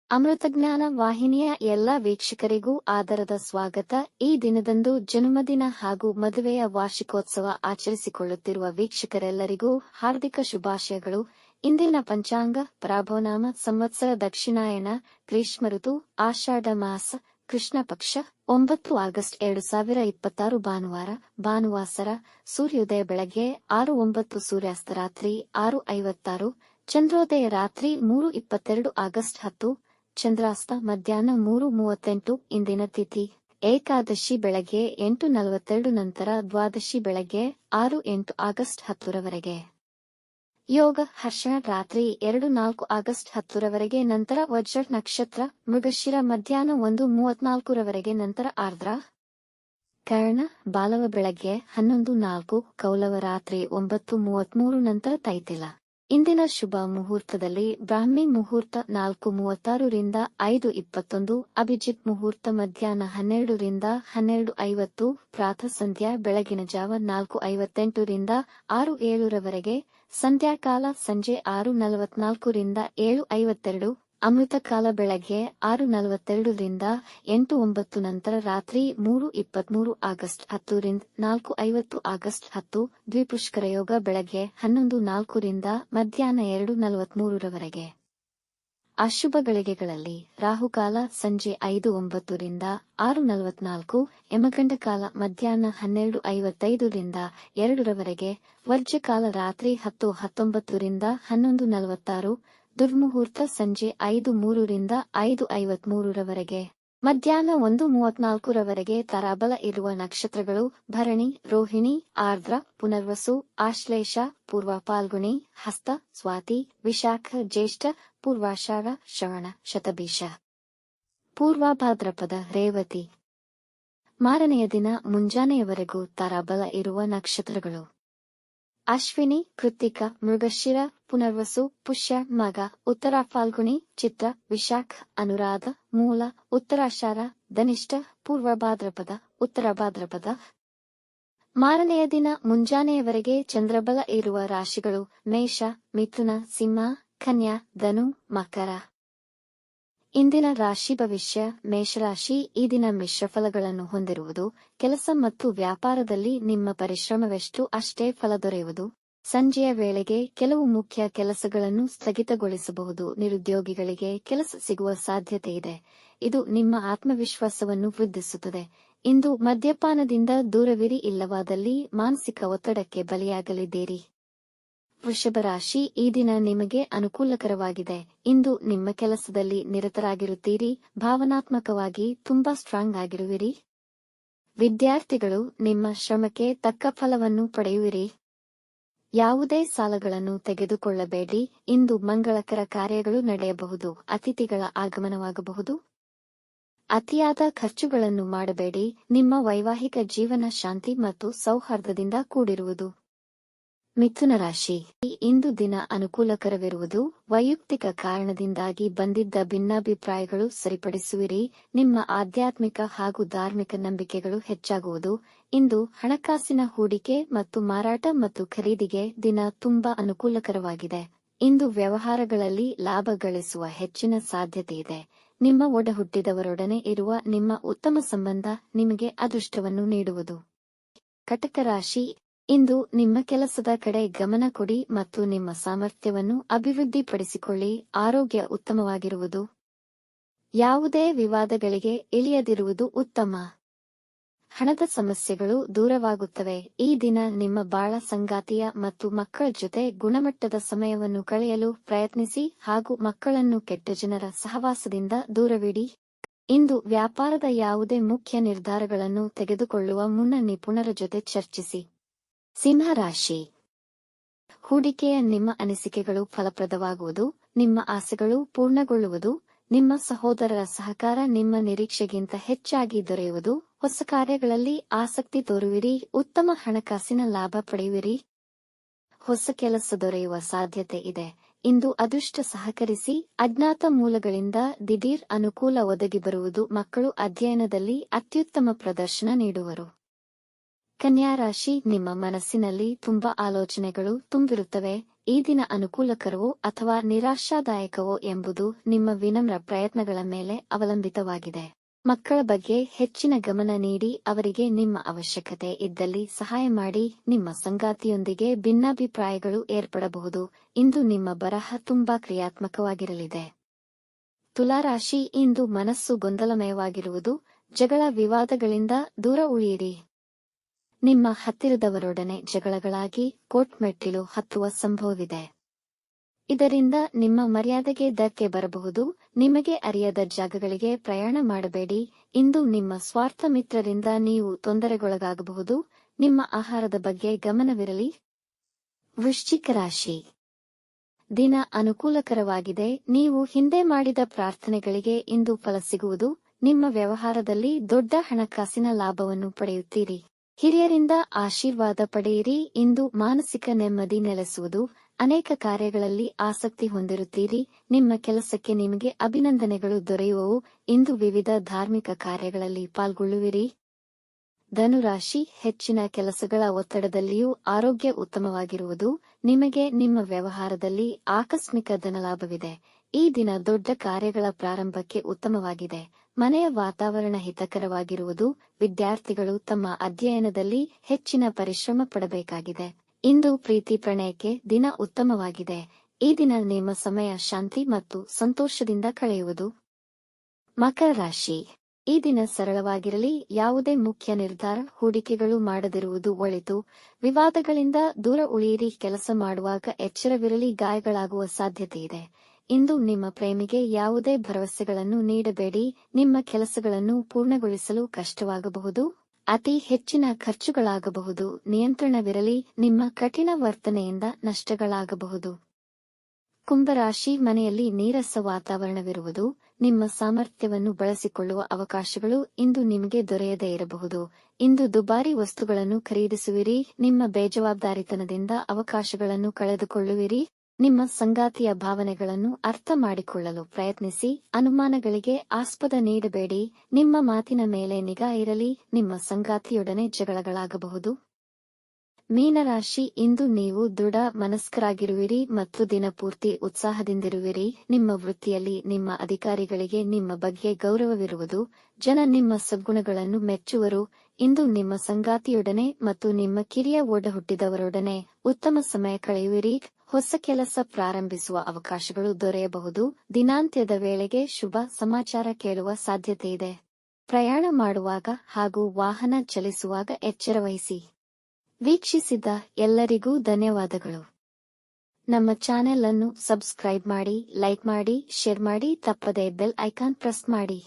ಅಮೃತಜ್ಞಾನ ವಾಹಿನಿಯ ಎಲ್ಲ ವೀಕ್ಷಕರಿಗೂ ಆದರದ ಸ್ವಾಗತ. ಈ ದಿನದಂದು ಜನ್ಮದಿನ ಹಾಗೂ ಮದುವೆಯ ವಾರ್ಷಿಕೋತ್ಸವ ಆಚರಿಸಿಕೊಳ್ಳುತ್ತಿರುವ ವೀಕ್ಷಕರೆಲ್ಲರಿಗೂ ಹಾರ್ದಿಕ ಶುಭಾಶಯಗಳು. ಇಂದಿನ ಪಂಚಾಂಗ ಪರಾಭವನಾಮ ಸಂವತ್ಸರ ದಕ್ಷಿಣಾಯಣ ಗ್ರೀಷ್ಮ ಋತು ಆಷಾಢ ಮಾಸ ಕೃಷ್ಣ ಪಕ್ಷ 9 ಆಗಸ್ಟ್ 2026 ಭಾನುವಾರ ಭಾನುವಾಸರ ಸೂರ್ಯೋದಯ ಬೆಳಗ್ಗೆ 6:09 ಸೂರ್ಯಾಸ್ತ ರಾತ್ರಿ 6:56 ಚಂದ್ರೋದಯ ರಾತ್ರಿ 3:22 ಆಗಸ್ಟ್ 10 ಚಂದ್ರಾಸ್ತ ಮಧ್ಯಾಹ್ನ 3:38 ಇಂದಿನ ತಿಥಿ ಏಕಾದಶಿ ಬೆಳಗ್ಗೆ 8:42 ನಂತರ ದ್ವಾದಶಿ ಬೆಳಗ್ಗೆ 6:08 ಆಗಸ್ಟ್ 10 ರವರೆಗೆ. ಯೋಗ ಹರ್ಷಣ ರಾತ್ರಿ 2:04 ಆಗಸ್ಟ್ 10 ರವರೆಗೆ ನಂತರ ವಜ್ರ ನಕ್ಷತ್ರ ಮೃಗಶಿರ ಮಧ್ಯಾಹ್ನ 1:34 ರವರೆಗೆ ನಂತರ ಆರ್ದ್ರ ಕರ್ಣ ಬಾಲವ ಬೆಳಗ್ಗೆ 11:04 ಕೌಲವ ರಾತ್ರಿ 9:33 ನಂತರ ತೈತಿಲ. ಇಂದಿನ ಶುಭ ಮುಹೂರ್ತದಲ್ಲಿ ಬ್ರಾಹ್ಮಿ ಮುಹೂರ್ತ 4:36 ರಿಂದ 5:21, ಅಭಿಜಿತ್ ಮುಹೂರ್ತ ಮಧ್ಯಾಹ್ನ 12 ರಿಂದ 12:50, ಪ್ರಾತಃ ಸಂಧ್ಯಾ ಬೆಳಗಿನ ಜಾವ 4:58 ರಿಂದ 6:07 ರವರೆಗೆ, ಸಂಧ್ಯಾಕಾಲ ಸಂಜೆ 6:44 ರಿಂದ 7:52, ಅಮೃತಕಾಲ ಬೆಳಗ್ಗೆ 6:42 ರಿಂದ 8:09 ನಂತರ ರಾತ್ರಿ 3:23 ಆಗಸ್ಟ್ 10 ರಿಂದ 4:50 ಆಗಸ್ಟ್ 10, ದ್ವಿಪುಷ್ಕರ ಯೋಗ ಬೆಳಗ್ಗೆ 11:04 ರಿಂದ ಮಧ್ಯಾಹ್ನ 2:43 ರವರೆಗೆ. ಅಶುಭ ಗಳಿಗೆಗಳಲ್ಲಿ ರಾಹುಕಾಲ ಸಂಜೆ 5:09 ರಿಂದ 6:44, ಯಮಗಂಡ ಕಾಲ ಮಧ್ಯಾಹ್ನ 12:55 ರಿಂದ 2 ರವರೆಗೆ, ವರ್ಜ್ಯಕಾಲ ರಾತ್ರಿ 10:19 ರಿಂದ 11:46, ದುರ್ಮುಹೂರ್ತ ಸಂಜೆ 5:03 ರಿಂದ 5:53 ರವರೆಗೆ, ಮಧ್ಯಾಹ್ನ 1:34 ರವರೆಗೆ. ತಾರಾಬಲ ಇರುವ ನಕ್ಷತ್ರಗಳು ಭರಣಿ, ರೋಹಿಣಿ, ಆರ್ದ್ರ, ಪುನರ್ವಸು, ಆಶ್ಲೇಷ, ಪೂರ್ವ ಫಾಲ್ಗುಣಿ, ಹಸ್ತ, ಸ್ವಾತಿ, ವಿಶಾಖ, ಜ್ಯೇಷ್ಠ, ಪೂರ್ವಾಷಾಢ, ಶ್ರವಣ, ಶತಭಿಷ, ಪೂರ್ವ ಭಾದ್ರಪದ, ರೇವತಿ. ಮಾರನೆಯ ದಿನ ಮುಂಜಾನೆಯವರೆಗೂ ತಾರಾಬಲ ಇರುವ ನಕ್ಷತ್ರಗಳು ಅಶ್ವಿನಿ, ಕೃತ್ತಿಕ, ಮೃಗಶಿರ, ಪುನರ್ವಸು, ಪುಷ್ಯ, ಮಗ, ಉತ್ತರ ಫಾಲ್ಗುಣಿ, ಚಿತ್ರ, ವಿಶಾಖ, ಅನುರಾಧ, ಮೂಲ, ಉತ್ತರಾಷಾಢ, ಧನಿಷ್ಠ, ಪೂರ್ವ ಭಾದ್ರಪದ, ಉತ್ತರ ಭಾದ್ರಪದ. ಮಾರನೆಯ ದಿನ ಮುಂಜಾನೆಯವರೆಗೆ ಚಂದ್ರಬಲ ಇರುವ ರಾಶಿಗಳು ಮೇಷ, ಮಿಥುನ, ಸಿಂಹ, ಕನ್ಯಾ, ಧನು, ಮಕರ. ಇಂದಿನ ರಾಶಿ ಭವಿಷ್ಯ. ಮೇಷರಾಶಿ ಈ ದಿನ ಮಿಶ್ರ ಫಲಗಳನ್ನು ಹೊಂದಿರುವುದು. ಕೆಲಸ ಮತ್ತು ವ್ಯಾಪಾರದಲ್ಲಿ ನಿಮ್ಮ ಪರಿಶ್ರಮವೆಷ್ಟು ಅಷ್ಟೇ ಫಲ ದೊರೆಯುವುದು. ಸಂಜೆಯ ವೇಳೆಗೆ ಕೆಲವು ಮುಖ್ಯ ಕೆಲಸಗಳನ್ನು ಸ್ಥಗಿತಗೊಳಿಸಬಹುದು. ನಿರುದ್ಯೋಗಿಗಳಿಗೆ ಕೆಲಸ ಸಿಗುವ ಸಾಧ್ಯತೆ ಇದೆ. ಇದು ನಿಮ್ಮ ಆತ್ಮವಿಶ್ವಾಸವನ್ನು ವೃದ್ಧಿಸುತ್ತದೆ. ಇಂದು ಮದ್ಯಪಾನದಿಂದ ದೂರವಿರಿ, ಇಲ್ಲವಾದಲ್ಲಿ ಮಾನಸಿಕ ಒತ್ತಡಕ್ಕೆ ಬಲಿಯಾಗಲಿದ್ದೀರಿ. ವೃಷಭ ರಾಶಿ ಈ ದಿನ ನಿಮಗೆ ಅನುಕೂಲಕರವಾಗಿದೆ. ಇಂದು ನಿಮ್ಮ ಕೆಲಸದಲ್ಲಿ ನಿರತರಾಗಿರುತ್ತೀರಿ. ಭಾವನಾತ್ಮಕವಾಗಿ ತುಂಬಾ ಸ್ಟ್ರಾಂಗ್ ಆಗಿರುವಿರಿ. ವಿದ್ಯಾರ್ಥಿಗಳು ನಿಮ್ಮ ಶ್ರಮಕ್ಕೆ ತಕ್ಕ ಫಲವನ್ನು ಪಡೆಯುವಿರಿ. ಯಾವುದೇ ಸಾಲಗಳನ್ನು ತೆಗೆದುಕೊಳ್ಳಬೇಡಿ. ಇಂದು ಮಂಗಳಕರ ಕಾರ್ಯಗಳು ನಡೆಯಬಹುದು. ಅತಿಥಿಗಳ ಆಗಮನವಾಗಬಹುದು. ಅತಿಯಾದ ಖರ್ಚುಗಳನ್ನು ಮಾಡಬೇಡಿ. ನಿಮ್ಮ ವೈವಾಹಿಕ ಜೀವನ ಶಾಂತಿ ಮತ್ತು ಸೌಹಾರ್ದದಿಂದ ಕೂಡಿರುವುದು. ಮಿಥುನ ರಾಶಿ ಇಂದು ದಿನ ಅನುಕೂಲಕರವಿರುವುದು. ವೈಯಕ್ತಿಕ ಕಾರಣದಿಂದಾಗಿ ಬಂದಿದ್ದ ಭಿನ್ನಾಭಿಪ್ರಾಯಗಳು ಸರಿಪಡಿಸುವಿರಿ. ನಿಮ್ಮ ಆಧ್ಯಾತ್ಮಿಕ ಹಾಗೂ ಧಾರ್ಮಿಕ ನಂಬಿಕೆಗಳು ಹೆಚ್ಚಾಗುವುದು. ಇಂದು ಹಣಕಾಸಿನ ಹೂಡಿಕೆ ಮತ್ತು ಮಾರಾಟ ಮತ್ತು ಖರೀದಿಗೆ ದಿನ ತುಂಬಾ ಅನುಕೂಲಕರವಾಗಿದೆ. ಇಂದು ವ್ಯವಹಾರಗಳಲ್ಲಿ ಲಾಭ ಗಳಿಸುವ ಹೆಚ್ಚಿನ ಸಾಧ್ಯತೆ ಇದೆ. ನಿಮ್ಮ ಒಡಹುಟ್ಟಿದವರೊಡನೆ ಇರುವ ನಿಮ್ಮ ಉತ್ತಮ ಸಂಬಂಧ ನಿಮಗೆ ಅದೃಷ್ಟವನ್ನು ನೀಡುವುದು. ಕಟಕ ರಾಶಿ ಇಂದು ನಿಮ್ಮ ಕೆಲಸದ ಕಡೆ ಗಮನ ಕೊಡಿ ಮತ್ತು ನಿಮ್ಮ ಸಾಮರ್ಥ್ಯವನ್ನು ಅಭಿವೃದ್ಧಿಪಡಿಸಿಕೊಳ್ಳಿ. ಆರೋಗ್ಯ ಉತ್ತಮವಾಗಿರುವುದು. ಯಾವುದೇ ವಿವಾದಗಳಿಗೆ ಇಳಿಯದಿರುವುದು ಉತ್ತಮ. ಹಣದ ಸಮಸ್ಯೆಗಳು ದೂರವಾಗುತ್ತವೆ. ಈ ದಿನ ನಿಮ್ಮ ಬಾಳ ಸಂಗಾತಿಯ ಮತ್ತು ಮಕ್ಕಳ ಜೊತೆ ಗುಣಮಟ್ಟದ ಸಮಯವನ್ನು ಕಳೆಯಲು ಪ್ರಯತ್ನಿಸಿ ಹಾಗೂ ಮಕ್ಕಳನ್ನು ಕೆಟ್ಟ ಜನರ ಸಹವಾಸದಿಂದ ದೂರವಿಡಿ. ಇಂದು ವ್ಯಾಪಾರದ ಯಾವುದೇ ಮುಖ್ಯ ನಿರ್ಧಾರಗಳನ್ನು ತೆಗೆದುಕೊಳ್ಳುವ ಮುನ್ನ ನಿಪುಣರ ಜೊತೆ ಚರ್ಚಿಸಿ. ಸಿಂಹ ರಾಶಿ ಹೂಡಿಕೆಯ ನಿಮ್ಮ ಅನಿಸಿಕೆಗಳು ಫಲಪ್ರದವಾಗುವುದು. ನಿಮ್ಮ ಆಸೆಗಳು ಪೂರ್ಣಗೊಳ್ಳುವುದು. ನಿಮ್ಮ ಸಹೋದರರ ಸಹಕಾರ ನಿಮ್ಮ ನಿರೀಕ್ಷೆಗಿಂತ ಹೆಚ್ಚಾಗಿ ದೊರೆಯುವುದು. ಹೊಸ ಕಾರ್ಯಗಳಲ್ಲಿ ಆಸಕ್ತಿ ತೋರುವಿರಿ. ಉತ್ತಮ ಹಣಕಾಸಿನ ಲಾಭ ಪಡೆಯುವಿರಿ. ಹೊಸ ಕೆಲಸ ದೊರೆಯುವ ಸಾಧ್ಯತೆ ಇದೆ. ಇಂದು ಅದೃಷ್ಟ ಸಹಕರಿಸಿ. ಅಜ್ಞಾತ ಮೂಲಗಳಿಂದ ದಿಢೀರ್ ಅನುಕೂಲ ಒದಗಿ ಬರುವುದು. ಮಕ್ಕಳು ಅಧ್ಯಯನದಲ್ಲಿ ಅತ್ಯುತ್ತಮ ಪ್ರದರ್ಶನ ನೀಡುವರು. ಕನ್ಯಾ ರಾಶಿ, ನಿಮ್ಮ ಮನಸ್ಸಿನಲ್ಲಿ ತುಂಬಾ ಆಲೋಚನೆಗಳು ತುಂಬಿರುತ್ತವೆ. ಈ ದಿನ ಅನುಕೂಲಕರವೋ ಅಥವಾ ನಿರಾಶಾದಾಯಕವೋ ಎಂಬುದು ನಿಮ್ಮ ವಿನಮ್ರ ಪ್ರಯತ್ನಗಳ ಮೇಲೆ ಅವಲಂಬಿತವಾಗಿದೆ. ಮಕ್ಕಳ ಬಗ್ಗೆ ಹೆಚ್ಚಿನ ಗಮನ ನೀಡಿ ಅವರಿಗೆ ನಿಮ್ಮ ಅವಶ್ಯಕತೆ ಇದ್ದಲ್ಲಿ ಸಹಾಯ ಮಾಡಿ. ನಿಮ್ಮ ಸಂಗಾತಿಯೊಂದಿಗೆ ಭಿನ್ನಾಭಿಪ್ರಾಯಗಳು ಏರ್ಪಡಬಹುದು. ಇಂದು ನಿಮ್ಮ ಬರಹ ತುಂಬಾ ಕ್ರಿಯಾತ್ಮಕವಾಗಿರಲಿದೆ. ತುಲಾರಾಶಿ, ಇಂದು ಮನಸ್ಸು ಗೊಂದಲಮಯವಾಗಿರುವುದು. ಜಗಳ ವಿವಾದಗಳಿಂದ ದೂರ ಉಳಿಯಿರಿ. ನಿಮ್ಮ ಹತ್ತಿರದವರೊಡನೆ ಜಗಳಗಳಾಗಿ ಕೋರ್ಟ್ ಮೆಟ್ಟಿಲು ಹತ್ತುವ ಸಂಭವವಿದೆ. ಇದರಿಂದ ನಿಮ್ಮ ಮರ್ಯಾದೆಗೆ ಧಕ್ಕೆ ಬರಬಹುದು. ನಿಮಗೆ ಅರಿಯದ ಜಾಗಗಳಿಗೆ ಪ್ರಯಾಣ ಮಾಡಬೇಡಿ. ಇಂದು ನಿಮ್ಮ ಸ್ವಾರ್ಥ ಮಿತ್ರರಿಂದ ನೀವು ತೊಂದರೆಗೊಳಗಾಗಬಹುದು. ನಿಮ್ಮ ಆಹಾರದ ಬಗ್ಗೆ ಗಮನವಿರಲಿ. ವೃಶ್ಚಿಕ ರಾಶಿ, ದಿನ ಅನುಕೂಲಕರವಾಗಿದೆ. ನೀವು ಹಿಂದೆ ಮಾಡಿದ ಪ್ರಾರ್ಥನೆಗಳಿಗೆ ಇಂದು ಫಲ ಸಿಗುವುದು. ನಿಮ್ಮ ವ್ಯವಹಾರದಲ್ಲಿ ದೊಡ್ಡ ಹಣಕಾಸಿನ ಲಾಭವನ್ನು ಪಡೆಯುತ್ತೀರಿ. ಹಿರಿಯರಿಂದ ಆಶೀರ್ವಾದ ಪಡೆಯಿರಿ. ಇಂದು ಮಾನಸಿಕ ನೆಮ್ಮದಿ ನೆಲೆಸುವುದು. ಅನೇಕ ಕಾರ್ಯಗಳಲ್ಲಿ ಆಸಕ್ತಿ ಹೊಂದಿರುತ್ತೀರಿ. ನಿಮ್ಮ ಕೆಲಸಕ್ಕೆ ನಿಮಗೆ ಅಭಿನಂದನೆಗಳು ದೊರೆಯುವವು. ಇಂದು ವಿವಿಧ ಧಾರ್ಮಿಕ ಕಾರ್ಯಗಳಲ್ಲಿ ಪಾಲ್ಗೊಳ್ಳುವಿರಿ. ಧನುರಾಶಿ, ಹೆಚ್ಚಿನ ಕೆಲಸಗಳ ಒತ್ತಡದಲ್ಲಿಯೂ ಆರೋಗ್ಯ ಉತ್ತಮವಾಗಿರುವುದು. ನಿಮಗೆ ನಿಮ್ಮ ವ್ಯವಹಾರದಲ್ಲಿ ಆಕಸ್ಮಿಕ ಧನಲಾಭವಿದೆ. ಈ ದಿನ ದೊಡ್ಡ ಕಾರ್ಯಗಳ ಪ್ರಾರಂಭಕ್ಕೆ ಉತ್ತಮವಾಗಿದೆ. ಮನೆಯ ವಾತಾವರಣ ಹಿತಕರವಾಗಿರುವುದು. ವಿದ್ಯಾರ್ಥಿಗಳು ತಮ್ಮ ಅಧ್ಯಯನದಲ್ಲಿ ಹೆಚ್ಚಿನ ಪರಿಶ್ರಮ ಪಡಬೇಕಾಗಿದೆ. ಇಂದು ಪ್ರೀತಿ ಪ್ರಣಯಕ್ಕೆ ದಿನ ಉತ್ತಮವಾಗಿದೆ. ಈ ದಿನ ನಿಮ್ಮ ಸಮಯ ಶಾಂತಿ ಮತ್ತು ಸಂತೋಷದಿಂದ ಕಳೆಯುವುದು. ಮಕರ ರಾಶಿ, ಈ ದಿನ ಸರಳವಾಗಿರಲಿ. ಯಾವುದೇ ಮುಖ್ಯ ನಿರ್ಧಾರ, ಹೂಡಿಕೆಗಳು ಮಾಡದಿರುವುದು ಒಳಿತು. ವಿವಾದಗಳಿಂದ ದೂರ ಉಳಿಯಿರಿ. ಕೆಲಸ ಮಾಡುವಾಗ ಎಚ್ಚರವಿರಲಿ. ಗಾಯಗಳಾಗುವ ಸಾಧ್ಯತೆಯಿದೆ. ಇಂದು ನಿಮ್ಮ ಪ್ರೇಮಿಗೆ ಯಾವುದೇ ಭರವಸೆಗಳನ್ನು ನೀಡಬೇಡಿ. ನಿಮ್ಮ ಕೆಲಸಗಳನ್ನು ಪೂರ್ಣಗೊಳಿಸಲು ಕಷ್ಟವಾಗಬಹುದು. ಅತಿ ಹೆಚ್ಚಿನ ಖರ್ಚುಗಳಾಗಬಹುದು. ನಿಯಂತ್ರಣವಿರಲಿ. ನಿಮ್ಮ ಕಠಿಣ ವರ್ತನೆಯಿಂದ ನಷ್ಟಗಳಾಗಬಹುದು. ಕುಂಭರಾಶಿ, ಮನೆಯಲ್ಲಿ ನೀರಸ ವಾತಾವರಣವಿರುವುದು. ನಿಮ್ಮ ಸಾಮರ್ಥ್ಯವನ್ನು ಬಳಸಿಕೊಳ್ಳುವ ಅವಕಾಶಗಳು ಇಂದು ನಿಮಗೆ ದೊರೆಯದೇ ಇರಬಹುದು. ಇಂದು ದುಬಾರಿ ವಸ್ತುಗಳನ್ನು ಖರೀದಿಸುವಿರಿ. ನಿಮ್ಮ ಬೇಜವಾಬ್ದಾರಿತನದಿಂದ ಅವಕಾಶಗಳನ್ನು ಕಳೆದುಕೊಳ್ಳುವಿರಿ. ನಿಮ್ಮ ಸಂಗಾತಿಯ ಭಾವನೆಗಳನ್ನು ಅರ್ಥ ಮಾಡಿಕೊಳ್ಳಲು ಪ್ರಯತ್ನಿಸಿ. ಅನುಮಾನಗಳಿಗೆ ಆಸ್ಪದ ನೀಡಬೇಡಿ. ನಿಮ್ಮ ಮಾತಿನ ಮೇಲೆ ನಿಗಾ ಇರಲಿ. ನಿಮ್ಮ ಸಂಗಾತಿಯೊಡನೆ ಜಗಳಗಳಾಗಬಹುದು. ಮೀನರಾಶಿ, ಇಂದು ನೀವು ದೃಢ ಮನಸ್ಕರಾಗಿರುವಿರಿ ಮತ್ತು ದಿನಪೂರ್ತಿ ಉತ್ಸಾಹದಿಂದಿರುವಿರಿ. ನಿಮ್ಮ ವೃತ್ತಿಯಲ್ಲಿ ನಿಮ್ಮ ಅಧಿಕಾರಿಗಳಿಗೆ ನಿಮ್ಮ ಬಗ್ಗೆ ಗೌರವವಿರುವುದು. ಜನ ನಿಮ್ಮ ಸದ್ಗುಣಗಳನ್ನು ಮೆಚ್ಚುವರು. ಇಂದು ನಿಮ್ಮ ಸಂಗಾತಿಯೊಡನೆ ಮತ್ತು ನಿಮ್ಮ ಕಿರಿಯ ಒಡಹುಟ್ಟಿದವರೊಡನೆ ಉತ್ತಮ ಸಮಯ ಕಳೆಯುವಿರಿ. ಹೊಸ ಕೆಲಸ ಪ್ರಾರಂಭಿಸುವ ಅವಕಾಶಗಳು ದೊರೆಯಬಹುದು. ದಿನಾಂತ್ಯದ ವೇಳೆಗೆ ಶುಭ ಸಮಾಚಾರ ಕೇಳುವ ಸಾಧ್ಯತೆಯಿದೆ. ಪ್ರಯಾಣ ಮಾಡುವಾಗ ಹಾಗೂ ವಾಹನ ಚಲಿಸುವಾಗ ಎಚ್ಚರವಹಿಸಿ. ವೀಕ್ಷಿಸಿದ ಎಲ್ಲರಿಗೂ ಧನ್ಯವಾದಗಳು. ನಮ್ಮ ಚಾನೆಲ್ ಅನ್ನು ಸಬ್ಸ್ಕ್ರೈಬ್ ಮಾಡಿ, ಲೈಕ್ ಮಾಡಿ, ಶೇರ್ ಮಾಡಿ. ತಪ್ಪದೇ ಬೆಲ್ ಐಕಾನ್ ಪ್ರೆಸ್ ಮಾಡಿ.